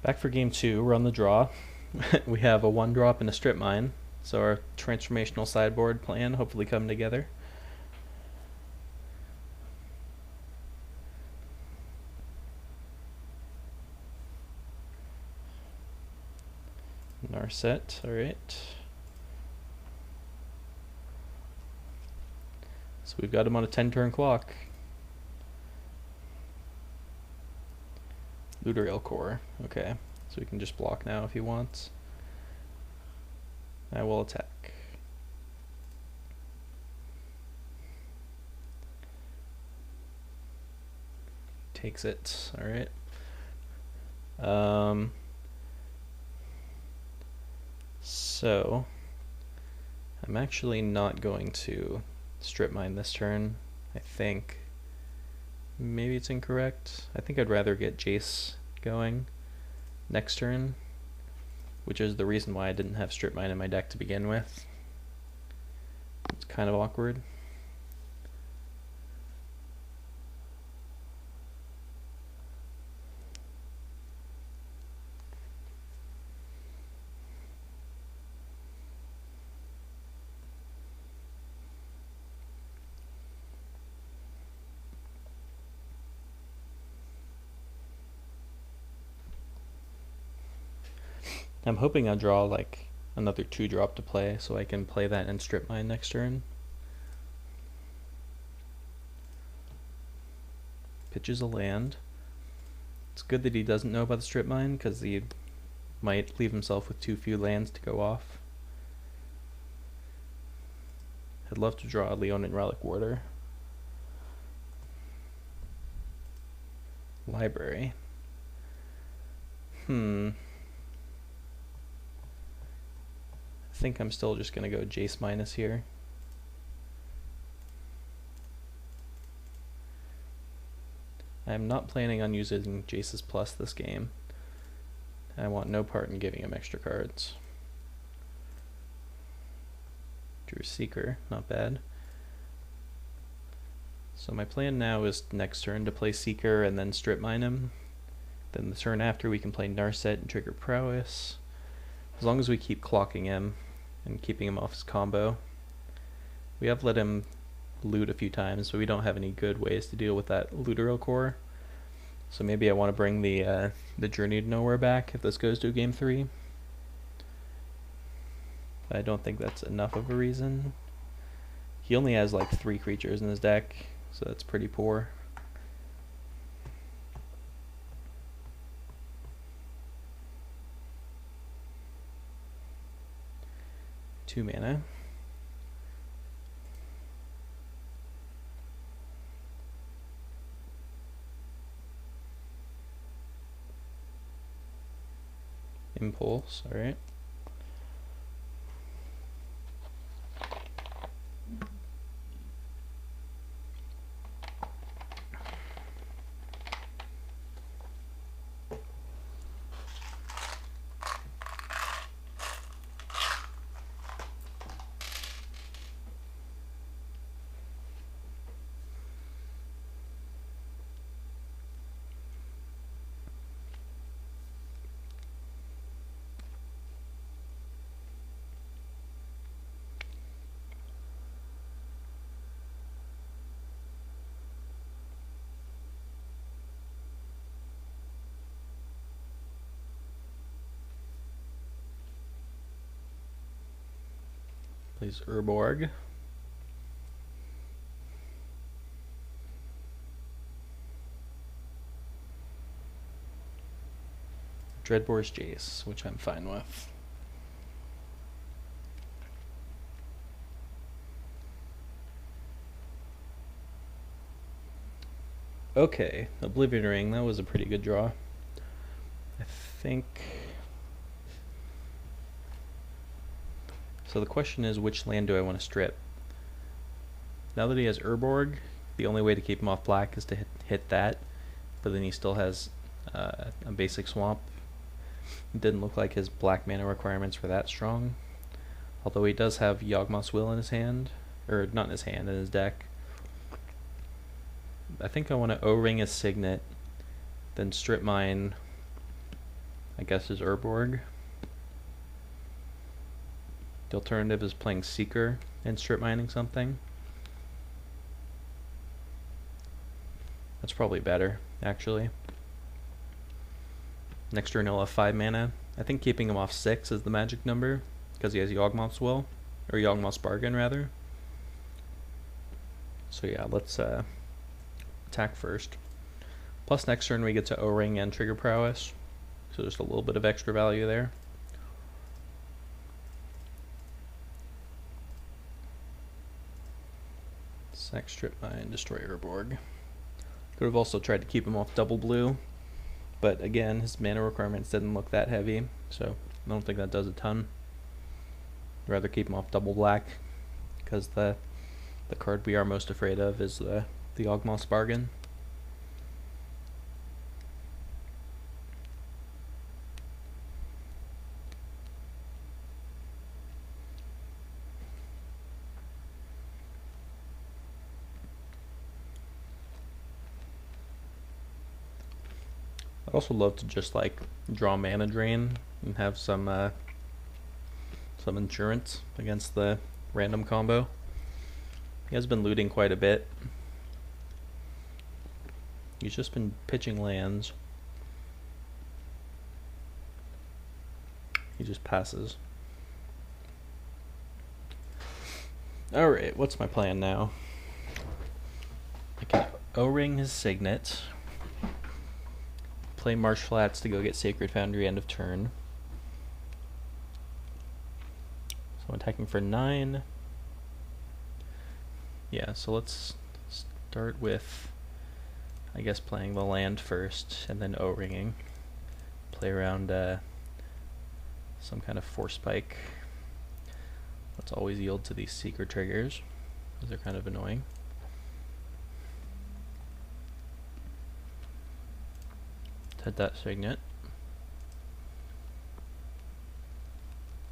Back for game two, we're on the draw. We have a one drop and a strip mine, so our transformational sideboard plan hopefully come together. Narset, alright. So we've got him on a 10 turn clock. Luterial Core, okay. So we can just block now if he wants. I will attack. Takes it, alright. So I'm actually not going to strip mine this turn, I think. Maybe it's incorrect. I think I'd rather get Jace going next turn, which is the reason why I didn't have strip mine in my deck to begin with. It's kind of awkward. I'm hoping I'll draw like another 2-drop to play so I can play that and strip mine next turn. Pitches a land. It's good that he doesn't know about the strip mine because he might leave himself with too few lands to go off. I'd love to draw a Leonin Relic Warder. Library. I think I'm still just going to go Jace minus here. I'm not planning on using Jace's plus this game. I want no part in giving him extra cards. Drew Seeker, not bad. So my plan now is next turn to play Seeker and then strip mine him. Then the turn after we can play Narset and trigger Prowess. As long as we keep clocking him and keeping him off his combo. We have let him loot a few times, but we don't have any good ways to deal with that Luterial Core. So maybe I want to bring the Journey to Nowhere back if this goes to game 3. I don't think that's enough of a reason. He only has like 3 creatures in his deck, so that's pretty poor. Two mana. Impulse, alright. Plays Urborg. Dreadbore's Jace, which I'm fine with. Okay, Oblivion Ring, that was a pretty good draw. I think... So the question is, which land do I want to strip? Now that he has Urborg, the only way to keep him off black is to hit that, but then he still has a basic swamp. It didn't look like his black mana requirements were that strong, although he does have Yawgmoth's Will in his hand, or not in his hand, in his deck. I think I want to O-ring his Signet, then strip mine I guess, is Urborg. The alternative is playing Seeker and strip mining something. That's probably better, actually. Next turn he'll have 5 mana. I think keeping him off 6 is the magic number, because he has Yawgmoth's Will, or Yawgmoth's Bargain, rather. So yeah, let's attack first. Plus next turn we get to O-Ring and Trigger Prowess, so just a little bit of extra value there. Sack, Strip Mine, Destroy Urborg. Could have also tried to keep him off double blue, but again, his mana requirements didn't look that heavy, so I don't think that does a ton. I'd rather keep him off double black, because the card we are most afraid of is the Yawgmoth's Bargain. I'd also love to just like draw Mana Drain and have some insurance against the random combo. He has been looting quite a bit. He's just been pitching lands. He just passes. Alright, what's my plan now? I can O-Ring his Signet. Play Marsh Flats to go get Sacred Foundry end of turn. So I'm attacking for 9. Yeah, so let's start with, I guess, playing the land first, and then O-Ringing. Play around some kind of Force Spike. Let's always yield to these Seeker triggers, because they're kind of annoying. Head that Signet.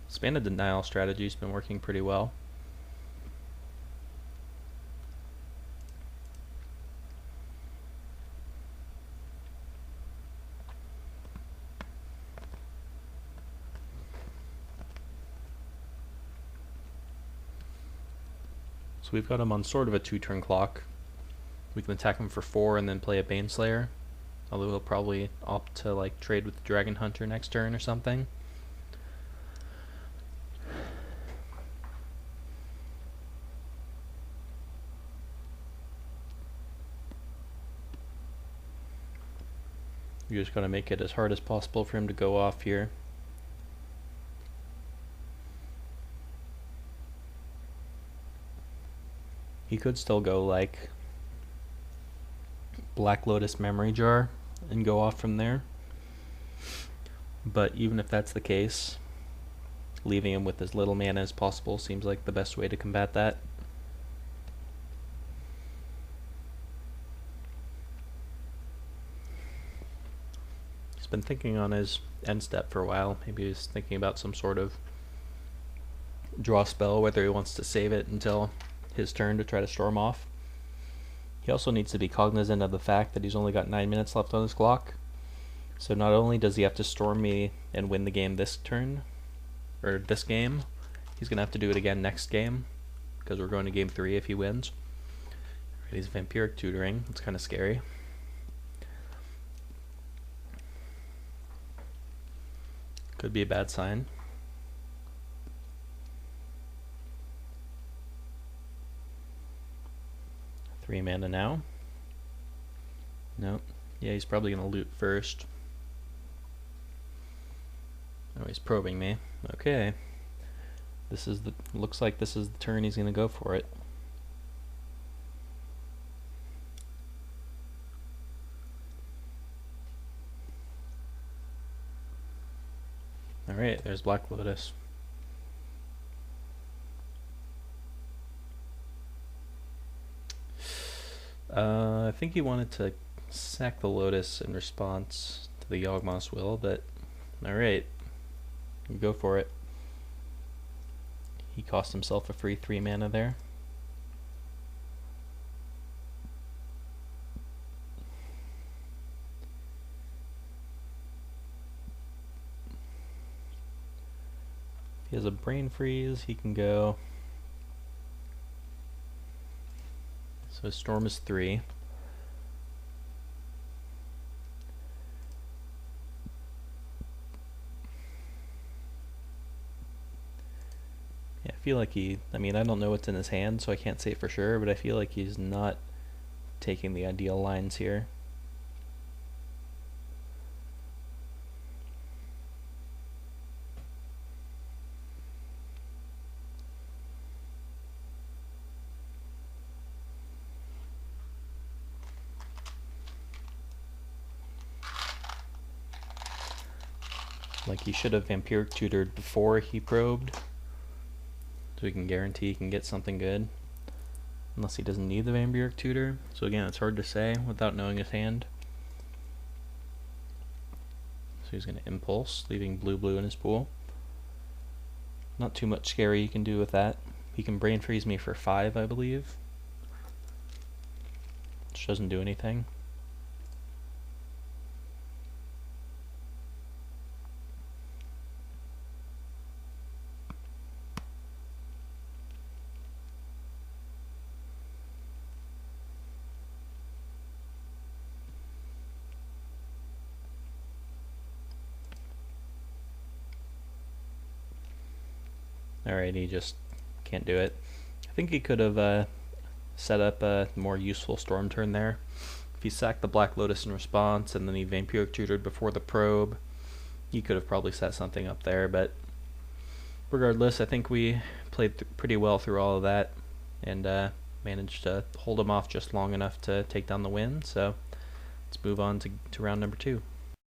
Span of Denial strategy's been working pretty well. So we've got him on sort of a 2-turn clock. We can attack him for 4 and then play a Baneslayer. Although he'll probably opt to like trade with the Dragon Hunter next turn or something. You're just gonna make it as hard as possible for him to go off here. He could still go like Black Lotus Memory Jar and go off from there. But even if that's the case, leaving him with as little mana as possible seems like the best way to combat that. He's been thinking on his end step for a while. Maybe he's thinking about some sort of draw spell, whether he wants to save it until his turn to try to storm off. He also needs to be cognizant of the fact that he's only got 9 minutes left on his clock. So not only does he have to storm me and win the game this turn, or this game, he's going to have to do it again next game, because we're going to game 3 if he wins. He's Vampiric Tutoring. It's kind of scary. Could be a bad sign. Three mana now. Nope. Yeah, he's probably going to loot first. Oh, he's probing me. Okay. This is the, looks like this is the turn he's going to go for it. Alright, there's Black Lotus. I think he wanted to sack the Lotus in response to the Yawgmoth's Will, but alright, go for it. He cost himself a free 3 mana there. He has a Brain Freeze, he can go. So his Storm is 3. Yeah, I feel like I mean, I don't know what's in his hand, so I can't say for sure, but I feel like he's not taking the ideal lines here. Like, he should have Vampiric Tutored before he probed, so we can guarantee he can get something good. Unless he doesn't need the Vampiric Tutor. So again, it's hard to say without knowing his hand. So he's going to Impulse, leaving blue in his pool. Not too much scary you can do with that. He can Brain Freeze me for 5, I believe. Which doesn't do anything. Alright, he just can't do it. I think he could have set up a more useful Storm turn there. If he sacked the Black Lotus in response and then he Vampiric Tutored before the probe, he could have probably set something up there, but regardless, I think we played pretty well through all of that and managed to hold him off just long enough to take down the win. So let's move on to round number 2.